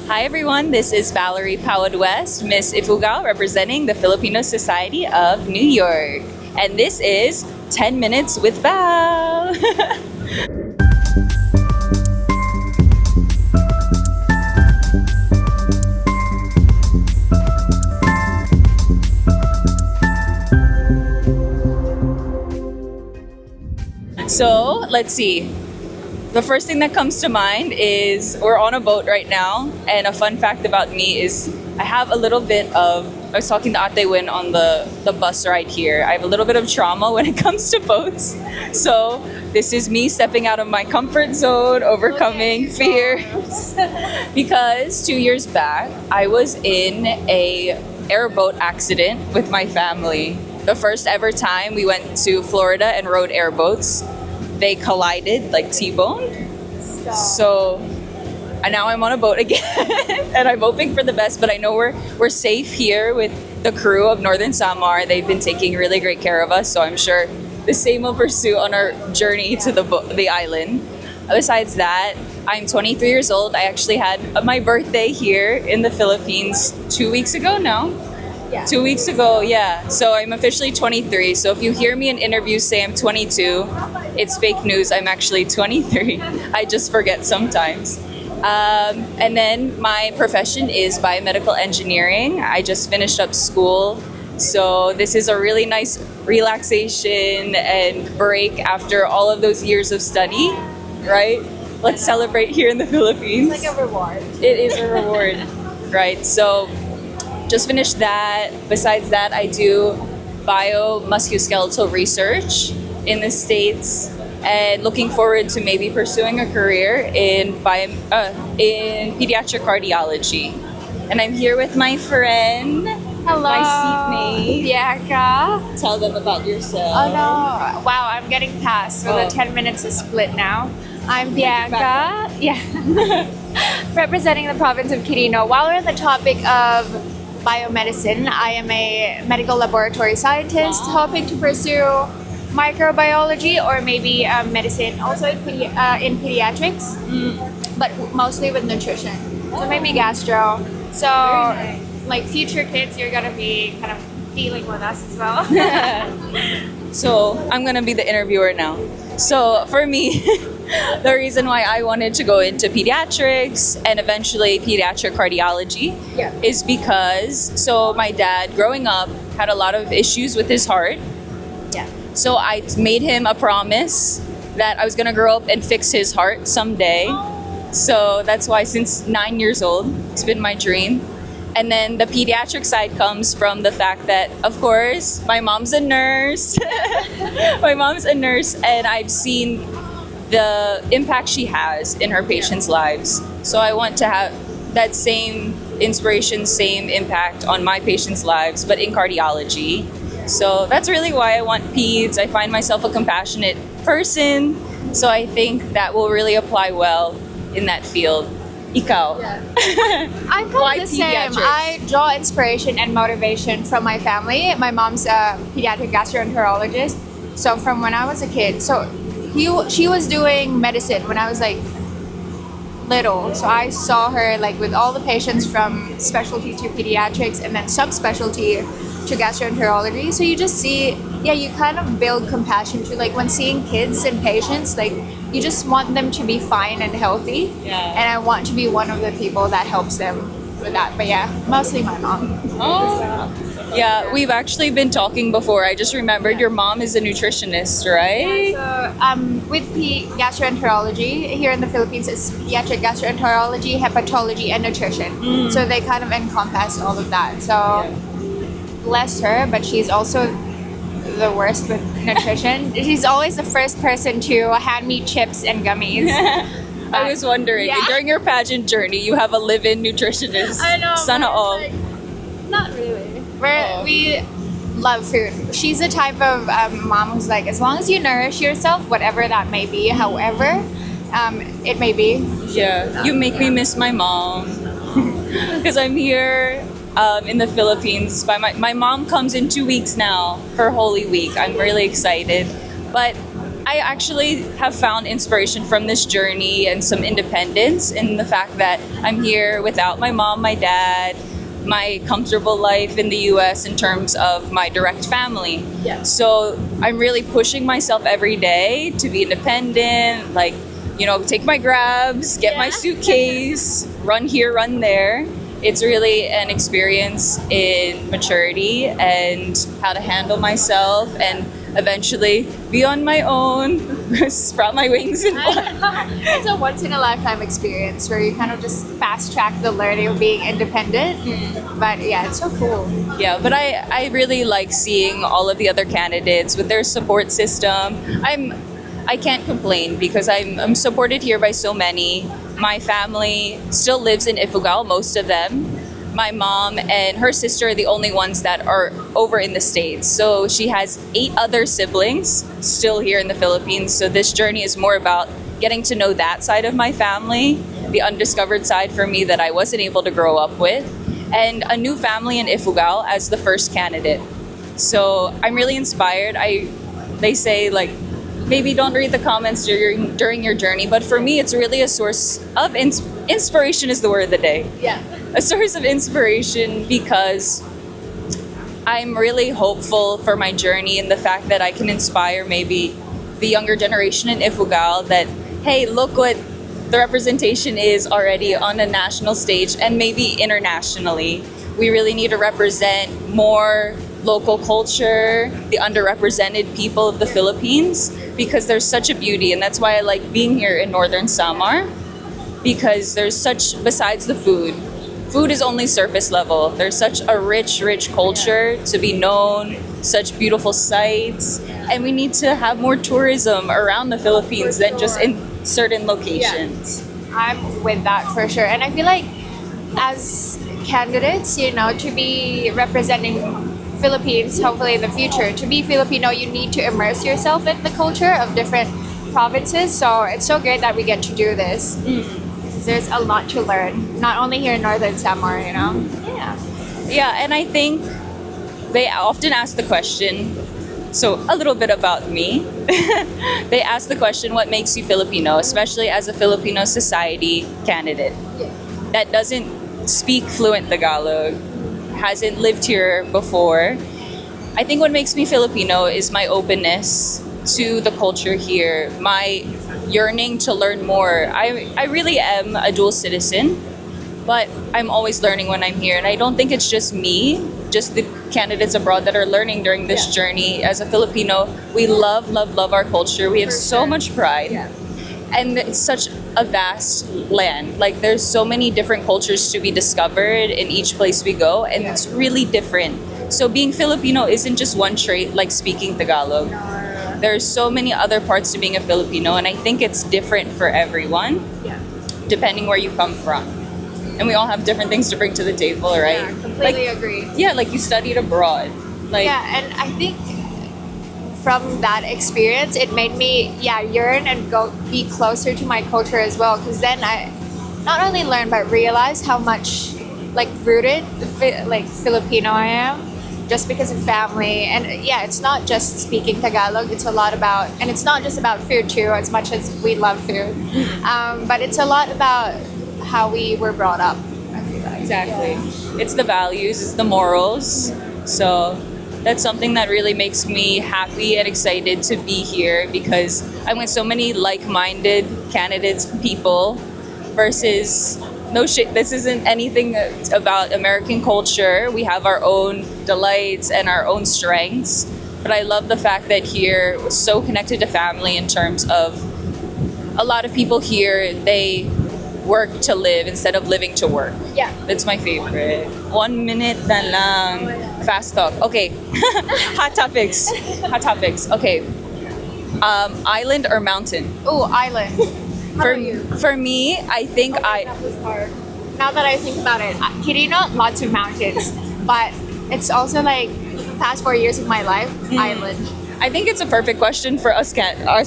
Hi everyone, this is Valerie Pawid West, Miss Ifugao, representing the Filipino Society of New York. And this is 10 Minutes with Val. So, let's see. The first thing that comes to mind is we're on a boat right now, and a fun fact about me is I have a little bit of, I was talking to Ate Win on the bus ride here, I have a little bit of trauma when it comes to boats. So this is me stepping out of my comfort zone, overcoming fears. Because 2 years back, I was in a airboat accident with my family. The first ever time we went to Florida and rode airboats. They collided, like T-boned. So, and now I'm on a boat again, and I'm hoping for the best. But I know we're safe here with the crew of Northern Samar. They've been taking really great care of us, so I'm sure the same will pursue on our journey to the island. Besides that, I'm 23 years old. I actually had my birthday here in the Philippines 2 weeks ago now. Yeah. 2 weeks ago, yeah. So I'm officially 23. So if you hear me in interviews say I'm 22, it's fake news. I'm actually 23. I just forget sometimes. And then my profession is biomedical engineering. I just finished up school. So this is a really nice relaxation and break after all of those years of study, right? Let's celebrate here in the Philippines. It's like a reward. It is a reward, right? So just finished that. Besides that, I do biomusculoskeletal research in the States and looking forward to maybe pursuing a career in pediatric cardiology. And I'm here with my friend, Hello. my seatmate. Bianca. Tell them about yourself. Oh no. Wow, I'm getting past. So the 10 minutes is split now. I'm Bianca. Yeah. Representing the province of Quirino. While we're on the topic of biomedicine, I am a medical laboratory scientist hoping to pursue microbiology or maybe medicine, also in pediatrics, but mostly with nutrition. So maybe gastro. So like future kids, you're gonna be kind of dealing with us as well. So I'm gonna be the interviewer now. So for me, the reason why I wanted to go into pediatrics and eventually pediatric cardiology is because my dad growing up had a lot of issues with his heart. Yeah. So I made him a promise that I was gonna grow up and fix his heart someday. So that's why since 9 years old, it's been my dream. And then the pediatric side comes from the fact that, of course, my mom's a nurse. My mom's a nurse, and I've seen the impact she has in her patients' lives. So I want to have that same inspiration, same impact on my patients' lives, but in cardiology. So that's really why I want peds. I find myself a compassionate person, so I think that will really apply well in that field. Ikaw? I'm kind of the same. I draw inspiration and motivation from my family. My mom's a pediatric gastroenterologist. So from when I was a kid, she was doing medicine when I was like little. So I saw her like with all the patients from specialty to pediatrics and then subspecialty to gastroenterology. So you just see, you kind of build compassion to like when seeing kids and patients, like you just want them to be fine and healthy. Yeah. And I want to be one of the people that helps them with that. But yeah, mostly my mom. Oh. Yeah, we've actually been talking before. I just remembered your mom is a nutritionist, right? So with gastroenterology here in the Philippines, it's pediatric gastroenterology, hepatology, and nutrition. So they kind of encompass all of that. So bless her, but she's also the worst with nutrition. She's always the first person to hand me chips and gummies. I was wondering, during your pageant journey, you have a live-in nutritionist. I know. Sana all. Like, not really. We love food. She's the type of mom who's like, as long as you nourish yourself, whatever that may be, however it may be. Yeah, you make me miss my mom. Because I'm here in the Philippines. My mom comes in 2 weeks now for Holy Week. I'm really excited. But I actually have found inspiration from this journey and some independence in the fact that I'm here without my mom, my dad, my comfortable life in the US in terms of my direct family. Yeah. So I'm really pushing myself every day to be independent, like, take my grabs, get my Yeah. suitcase, run here, run there. It's really an experience in maturity and how to handle myself and eventually be on my own, sprout my wings and fly. It's a once in a lifetime experience where you kind of just fast track the learning of being independent. But yeah, it's so cool. Yeah, but I really like seeing all of the other candidates with their support system. I can't complain because I'm supported here by so many. My family still lives in Ifugao, most of them. My mom and her sister are the only ones that are over in the States. So she has 8 other siblings still here in the Philippines. So this journey is more about getting to know that side of my family, the undiscovered side for me that I wasn't able to grow up with, and a new family in Ifugao as the first candidate. So I'm really inspired. They say like, maybe don't read the comments during your journey, but for me, it's really a source of inspiration is the word of the day. Yeah. A source of inspiration because I'm really hopeful for my journey and the fact that I can inspire maybe the younger generation in Ifugao that, hey, look what the representation is already on a national stage and maybe internationally. We really need to represent more local culture, the underrepresented people of the Philippines, because there's such a beauty. And that's why I like being here in Northern Samar, because there's such, besides the food is only surface level. There's such a rich culture to be known, such beautiful sights, and we need to have more tourism around the Philippines than just in certain locations. I'm with that for sure. And I feel like as candidates, to be representing Philippines, hopefully in the future, to be Filipino, you need to immerse yourself in the culture of different provinces. So it's so great that we get to do this. There's a lot to learn, not only here in Northern Samar, Yeah. Yeah, and I think they often ask the question, so a little bit about me. They ask the question, what makes you Filipino, especially as a Filipino society candidate that doesn't speak fluent Tagalog, hasn't lived here before. I think what makes me Filipino is my openness to the culture here, my yearning to learn more. I really am a dual citizen, but I'm always learning when I'm here. And I don't think it's just me, just the candidates abroad that are learning during this journey. As a Filipino, we love our culture. We have so much pride. And it's such a vast land. Like there's so many different cultures to be discovered in each place we go, and it's really different. So being Filipino isn't just one trait like speaking Tagalog. There's so many other parts to being a Filipino, and I think it's different for everyone, depending where you come from. And we all have different things to bring to the table, right? Yeah, completely agree. Yeah, like you studied abroad. Like And I think from that experience, it made me yearn and be closer to my culture as well. Because then I not only learned but realized how much rooted Filipino I am, just because of family. And it's not just speaking Tagalog. It's a lot about, and it's not just about food too, as much as we love food. But it's a lot about how we were brought up. I feel like. Exactly. It's the values, it's the morals. So that's something that really makes me happy and excited to be here because I'm with so many like-minded candidates, people, versus no shit, this isn't anything about American culture. We have our own delights and our own strengths. But I love the fact that here we're so connected to family in terms of a lot of people here, they work to live instead of living to work. Yeah. That's my favorite. 1 minute na lang. Fast talk. Okay. Hot topics. Hot topics. Okay. Island or mountain? Oh, island. How about you? For me, I think That was hard. Now that I think about it, Quirino, lots of mountains, but it's also the past 4 years of my life, island. I think it's a perfect question for us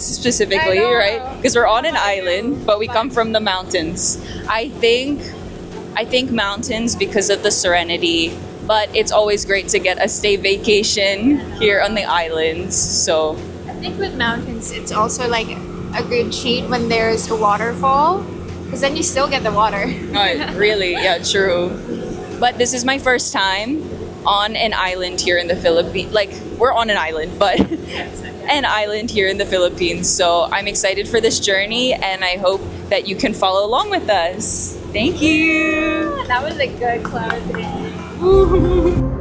specifically, I know. right? Because we're on an island, but we come from the mountains. I think mountains because of the serenity, but it's always great to get a stay vacation here on the islands. So think with mountains, it's also like a good cheat when there's a waterfall, because then you still get the water. Oh, really? Yeah, true. But this is my first time on an island here in the Philippines. Like, we're on an island, but an island here in the Philippines. So I'm excited for this journey, and I hope that you can follow along with us. Thank you. That was a good cloud today.